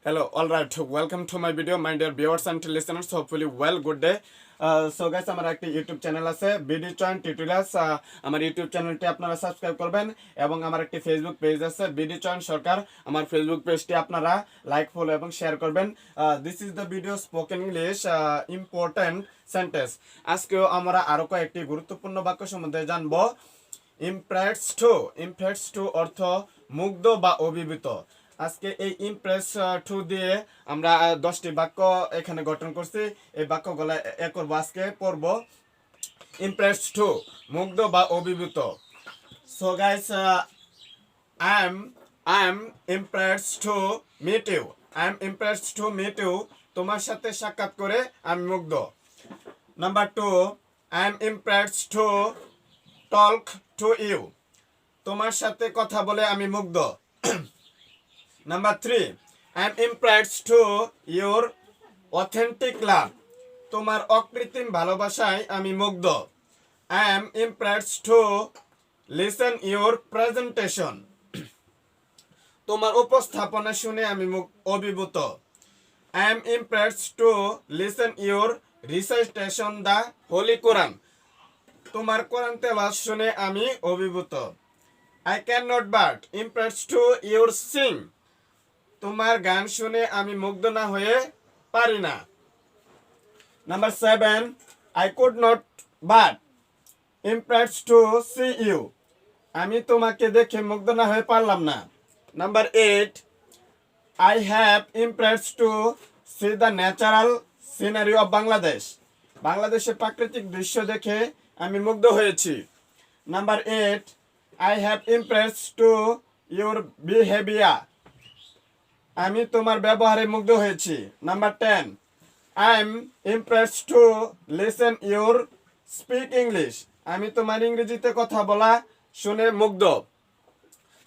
Hello, all right. Welcome to my video, my dear viewers and listeners. Hopefully, good day. So guys, আমার একটা YouTube channel আছে BD চয়ন tutorials. আমার YouTube চ্যানেলটি আপনারা subscribe করবেন এবং আমার একটি ফেসবুক পেজ আছে বিডি চয়ন সরকার। আমার ফেসবুক পেজটি আপনারা লাইক ফলো এবং শেয়ার করবেন। This is the video spoken English important sentence. আজকেও আমরা আরো কয়েকটি গুরুত্বপূর্ণ বাক্য সম্বন্ধে জানবো। ইমপ্রেসড টু অর্থ মুগ্ধ বা অভিভূত। আজকে এই ইমপ্রেস টু দিয়ে আমরা 10টি বাক্য এখানে গঠন করছি। এই বাক্যগুলো একর আজকে পড়ব। ইমপ্রেস টু মুগ্ধ বা অভিভূত। So guys, I am impressed to meet you. তোমার সাথে সাক্ষাৎ করে আমি মুগ্ধ। Number 2, I am impressed to talk to you. তোমার সাথে কথা বলে আমি মুগ্ধ। Number 3, I am impressed to your authentic love. তোমার অকৃত্রিম ভালোবাসায় আমি মুগ্ধ। I am impressed to listen your presentation. তোমার উপস্থাপনা শুনে আমি অভিভূত। I am impressed to listen your recitation the Holy Quran. তোমার কোরআন তেলাওয়াত শুনে আমি অভিভূত। I cannot but impressed to your sing. তোমার গান শুনে আমি মুগ্ধ না হয়ে পারি না। Number 7, I could not but impressed to see you. আমি তোমাকে দেখে মুগ্ধ না হয়ে পারলাম না। Number 8, I have impressed to see the natural scenery of Bangladesh. বাংলাদেশের প্রাকৃতিক দৃশ্য দেখে আমি মুগ্ধ হয়েছি। Number 8, I have impressed to your behavior. আমি তোমার ব্যবহারে মুগ্ধ হয়েছি। Number 10, I am impressed to listen your speak English. আমি তোমার ইংরেজিতে কথা বলা শুনে মুগ্ধ।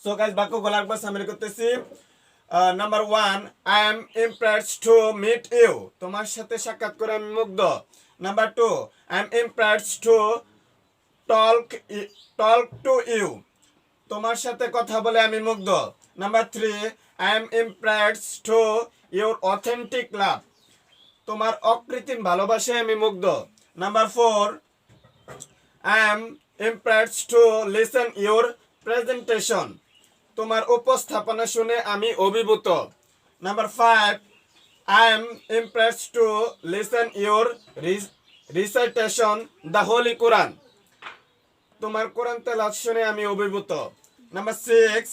সো গাইস, বাক্যগুলো একবার সামারি করতেছি। Number 1, I am impressed to meet you. তোমার সাথে সাক্ষাৎ করে আমি মুগ্ধ। Number 2, I am impressed to talk to you. তোমার সাথে কথা বলে আমি মুগ্ধ। Number 3, I am impressed to your authentic love. তোমার অকৃত্রিম ভালোবাসায় আমি মুগ্ধ। Number 4, I am impressed to listen your presentation. তোমার উপস্থাপনা শুনে আমি অভিভূত। Number 5, I am impressed to listen your recitation the Holy Quran. তোমার কোরআন তেলাওয়াত শুনে আমি অভিভূত। Number 6,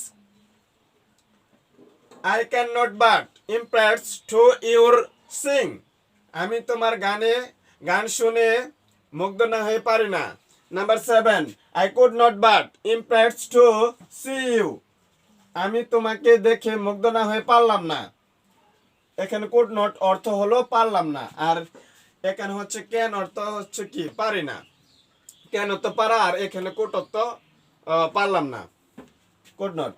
I cannot but impressed to your sing. আমি তোমার গান শুনে মুগ্ধ না হয়ে পারি না। Number 7, I could not but impressed to see you. আমি তোমাকে দেখে মুগ্ধ না হয়ে পারলাম না। এখানে could not অর্থ হলো পারলাম না, আর এখানে হচ্ছে can অর্থ হচ্ছে কি পারি না। can অর্থ পারা, আর এখানে could অর্থ পারলাম না, could not.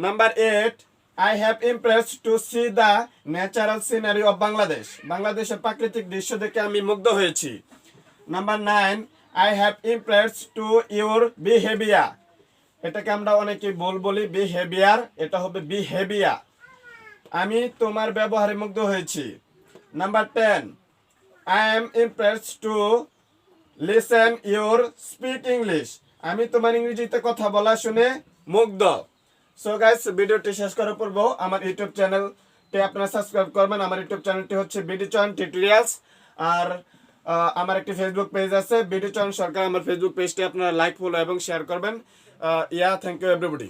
Number 8, I have impressed to see the natural scenery of Bangladesh. বাংলাদেশের প্রাকৃতিক দৃশ্য দেখে আমি মুগ্ধ হয়েছি। Number 9, I have impressed to your behavior. এটাকে আমরা অনেকে বলি বিহেভিয়ার, এটা হবে বিহেভিয়ার। আমি তোমার ব্যবহারে মুগ্ধ হয়েছি। Number 10, I am impressed to listen your speak English. আমি তোমার ইংরেজিতে কথা বলা শুনে মুগ্ধ। সো গাইস, ভিডিওটি শেষ করার পূর্ব আমার ইউটিউব চ্যানেলটি আপনারা সাবস্ক্রাইব করবেন। আমার ইউটিউব চ্যানেলটি হচ্ছে বিডি চয়ন টিউটোরিয়ালস, আর আমার একটি ফেসবুক পেজ আছে বিডি চয়ন সরকার। আমার ফেসবুক পেজটি আপনারা লাইক ফলো এবং শেয়ার করবেন। Thank you everybody.